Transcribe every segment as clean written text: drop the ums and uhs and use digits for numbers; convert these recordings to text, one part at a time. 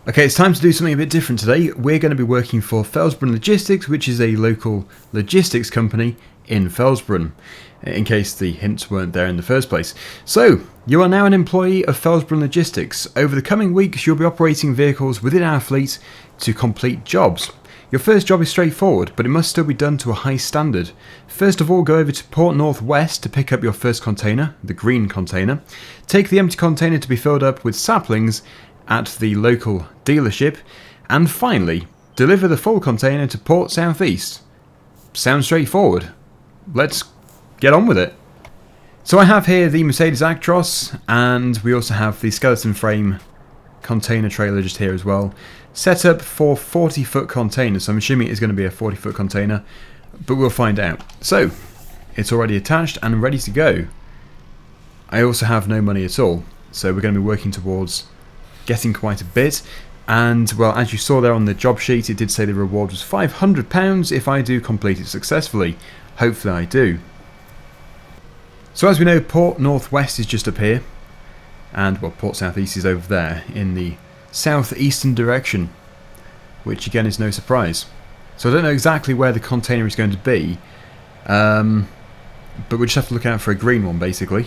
Okay, it's time to do something a bit different today. We're going to be working for Felsbrunn Logistics, which is a local logistics company in Felsbrunn, in case the hints weren't there in the first place. So, you are now an employee of Felsbrunn Logistics. Over the coming weeks, you'll be operating vehicles within our fleet to complete jobs. Your first job is straightforward, but it must still be done to a high standard. First of all, go over to Port Northwest to pick up your first container, the green container. Take the empty container to be filled up with saplings at the local dealership, and finally, deliver the full container to Port Southeast. Sounds straightforward. Let's get on with it. So I have here the Mercedes Actros, and we also have the skeleton frame container trailer just here as well. Set up for 40-foot containers, so I'm assuming it's going to be a 40-foot container, but we'll find out. So, it's already attached and ready to go. I also have no money at all, so we're going to be working towards getting quite a bit. And, well, as you saw there on the job sheet, it did say the reward was £500 if I do complete it successfully. Hopefully I do. So as we know, Port Northwest is just up here, and, well, Port Southeast is over there in the southeastern direction, which again is no surprise. So I don't know exactly where the container is going to be, but we just have to look out for a green one, basically.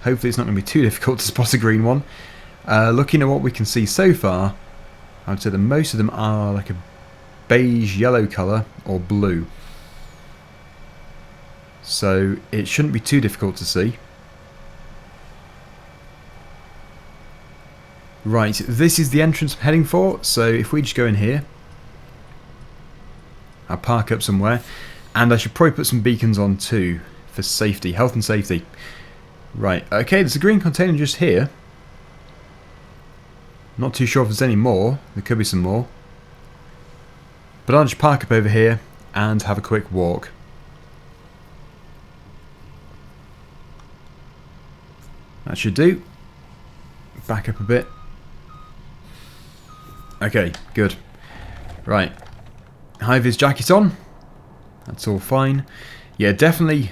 Hopefully it's not going to be too difficult to spot a green one. Looking at what we can see so far, I would say that most of them are like a beige yellow colour or blue. So it shouldn't be too difficult to see. Right, this is the entrance I'm heading for, so if we just go in here, I'll park up somewhere, and I should probably put some beacons on too, for safety, health and safety. Right, okay, there's a green container just here. Not too sure if there's any more, there could be some more. But I'll just park up over here and have a quick walk. That should do. Back up a bit. Okay, good. Right. High-vis jacket on. That's all fine. Yeah, definitely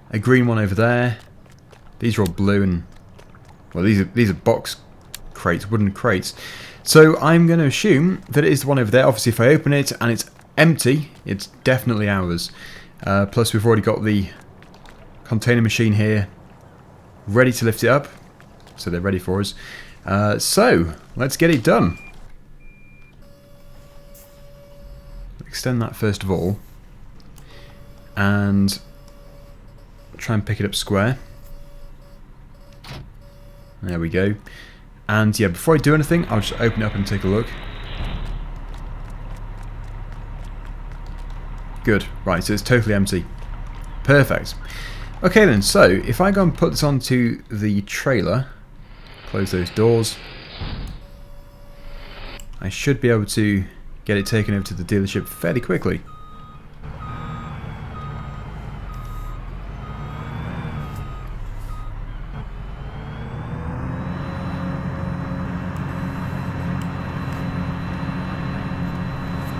a green one over there. These are all blue and... well, these are box crates, wooden crates. So I'm going to assume that it is the one over there. Obviously, if I open it and it's empty, it's definitely ours. Plus, we've already got the container machine here ready to lift it up. So they're ready for us. So, let's get it done. Extend that first of all, and try and pick it up square. There we go. And yeah, before I do anything, I'll just open it up and take a look. Good. Right, so it's totally empty. Perfect. Okay then, so if I go and put this onto the trailer, close those doors, I should be able to get it taken over to the dealership fairly quickly.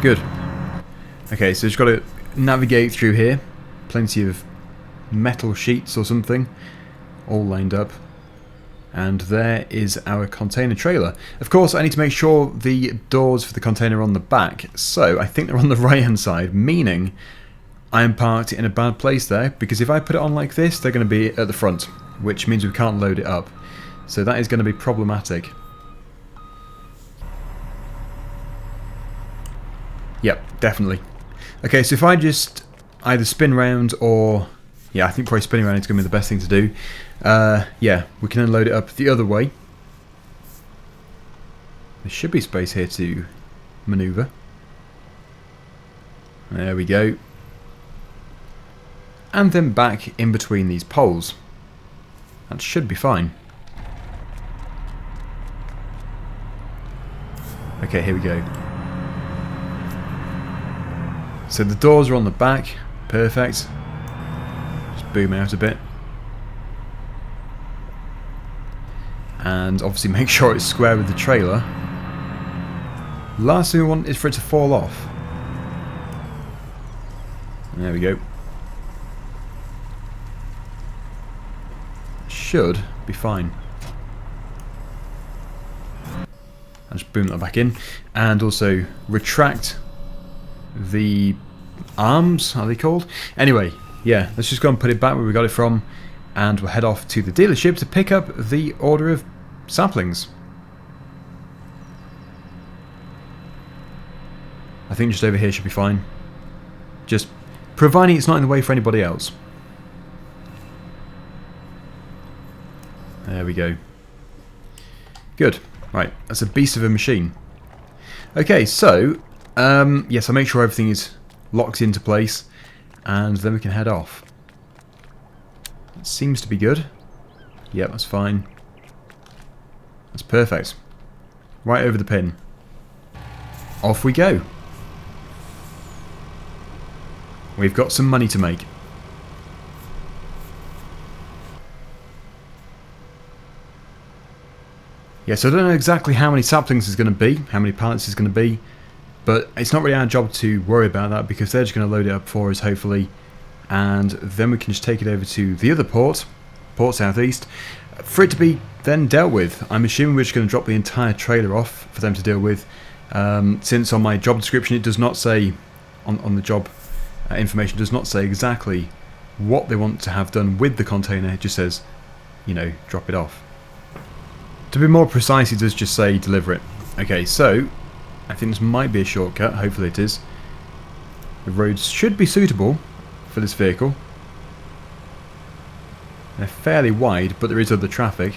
Good. Okay, so just got to navigate through here. Plenty of metal sheets or something, all lined up. And there is our container trailer. Of course, I need to make sure the doors for the container are on the back. So, I think they're on the right-hand side, meaning I am parked in a bad place there, because if I put it on like this, they're going to be at the front, which means we can't load it up. So that is going to be problematic. Yep, definitely. Okay, so if I just either spin round or... yeah, I think probably spinning around is going to be the best thing to do. Yeah, we can unload it up the other way. There should be space here to manoeuvre. There we go. And then back in between these poles. That should be fine. Okay, here we go. So the doors are on the back. Perfect. Boom out a bit, and obviously make sure it's square with the trailer. Last thing we want is for it to fall off. There we go. should be fine. I just boom that back in, and also retract the arms, are they called? Anyway, yeah, let's just go and put it back where we got it from, and we'll head off to the dealership to pick up the order of saplings. I think just over here should be fine. Just providing it's not in the way for anybody else. There we go. Good. Right, that's a beast of a machine. Okay, so, yes, I'll make sure everything is locked into place, and then we can head off. It seems to be good. Yep, that's fine. That's perfect. Right over the pin. Off we go. We've got some money to make. Yes, I don't know exactly how many saplings is going to be, how many pallets is going to be, but it's not really our job to worry about that because they're just going to load it up for us, hopefully, and then we can just take it over to the other port, Port Southeast, for it to be then dealt with. I'm assuming we're just going to drop the entire trailer off for them to deal with, since on my job description it does not say, on the job information does not say exactly what they want to have done with the container. It just says, you know, drop it off. To be more precise, it does just say deliver it. Okay, so I think this might be a shortcut. Hopefully it is. The roads should be suitable for this vehicle. They're fairly wide, but there is other traffic.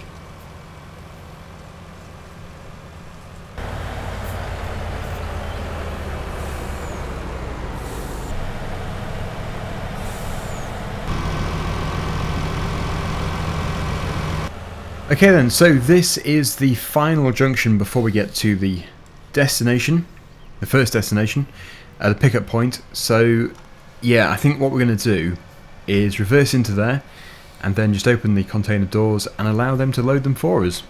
Okay then, so this is the final junction before we get to the destination, the first destination, the pickup point. So yeah, I think what we're going to do is reverse into there and then just open the container doors and allow them to load them for us.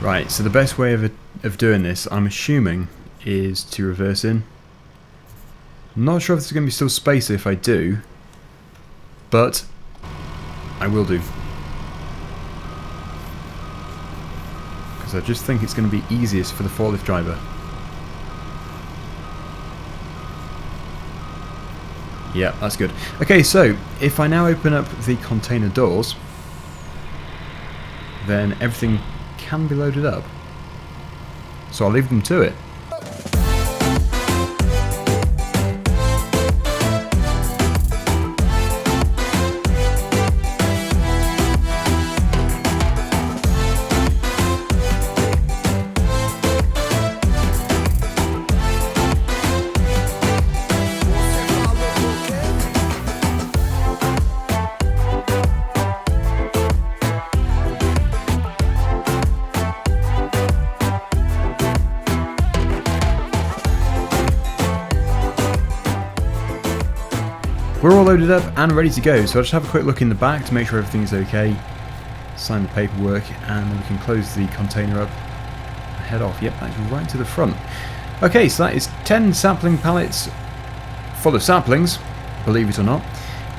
Right, so the best way of doing this, I'm assuming, is to reverse in. I'm not sure if there's going to be still space if I do, but I will do. Because I just think it's going to be easiest for the forklift driver. Yeah, that's good. Okay, so if I now open up the container doors, then everything can be loaded up. So I'll leave them to it. We're all loaded up and ready to go, so I'll just have a quick look in the back to make sure everything is okay, sign the paperwork, and then we can close the container up and head off. Yep, that's right to the front. Okay, so that is 10 sapling pallets full of saplings, believe it or not,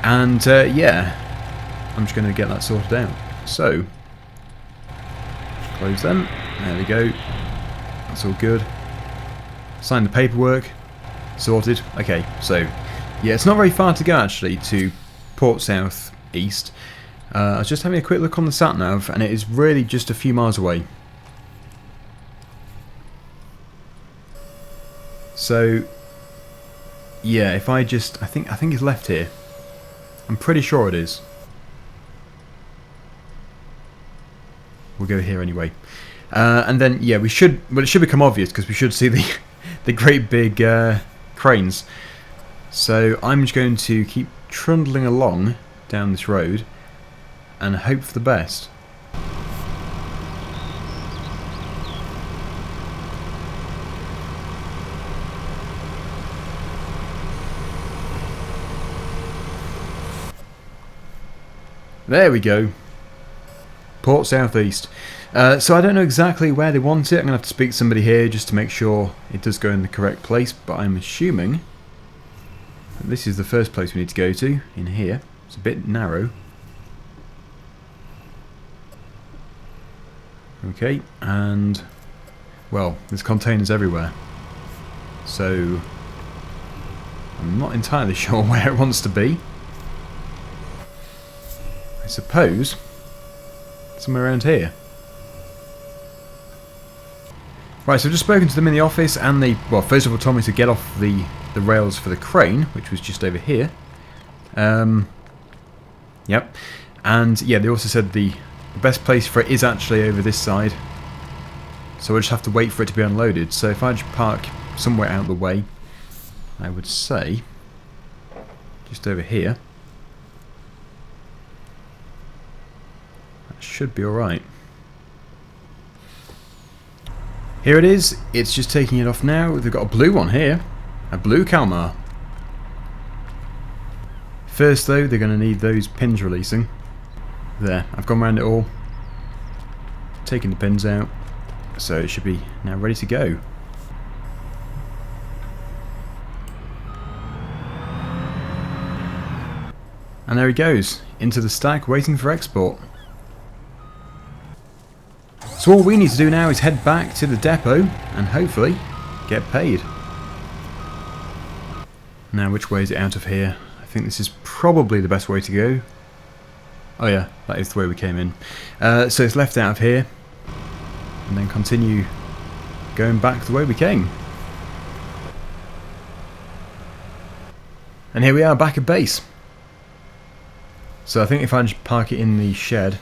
and yeah, I'm just going to get that sorted out. So, just close them, there we go, that's all good, sign the paperwork, sorted. Okay, so yeah, it's not very far to go actually to Port South East. I was just having a quick look on the sat-nav and it is really just a few miles away. So yeah, if I just I think it's left here. I'm pretty sure it is. We'll go here anyway. And then yeah, it should become obvious because we should see the great big cranes. So I'm just going to keep trundling along down this road and hope for the best. There we go. Port Southeast. So I don't know exactly where they want it. I'm going to have to speak to somebody here just to make sure it does go in the correct place, but I'm assuming this is the first place we need to go to, in here. It's a bit narrow. Okay, and well, there's containers everywhere, so I'm not entirely sure where it wants to be. I suppose somewhere around here. Right, so I've just spoken to them in the office, and they, well, first of all told me to get off the rails for the crane, which was just over here. Yep. And yeah, they also said the best place for it is actually over this side. So we'll just have to wait for it to be unloaded. So if I just park somewhere out of the way, I would say just over here. That should be alright. Here it is. It's just taking it off now. They've got a blue one here. A blue Kalmar. First though, they're going to need those pins releasing. There, I've gone around it all, taking the pins out, so it should be now ready to go. And there he goes, into the stack, waiting for export. So all we need to do now is head back to the depot and hopefully get paid. Now, which way is it out of here? I think this is probably the best way to go. Oh yeah, that is the way we came in. So it's left out of here, and then continue going back the way we came. And here we are back at base. So I think if I just park it in the shed,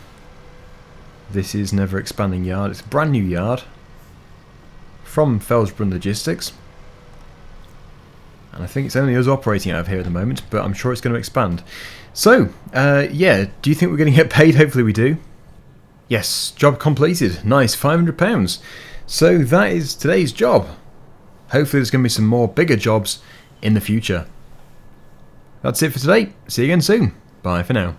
this is Never Expanding Yard. It's a brand new yard from Felsbrunn Logistics. And I think it's only us operating out of here at the moment, but I'm sure it's going to expand. So, yeah, do you think we're going to get paid? Hopefully we do. Yes, job completed. Nice, £500. So that is today's job. Hopefully there's going to be some more bigger jobs in the future. That's it for today. See you again soon. Bye for now.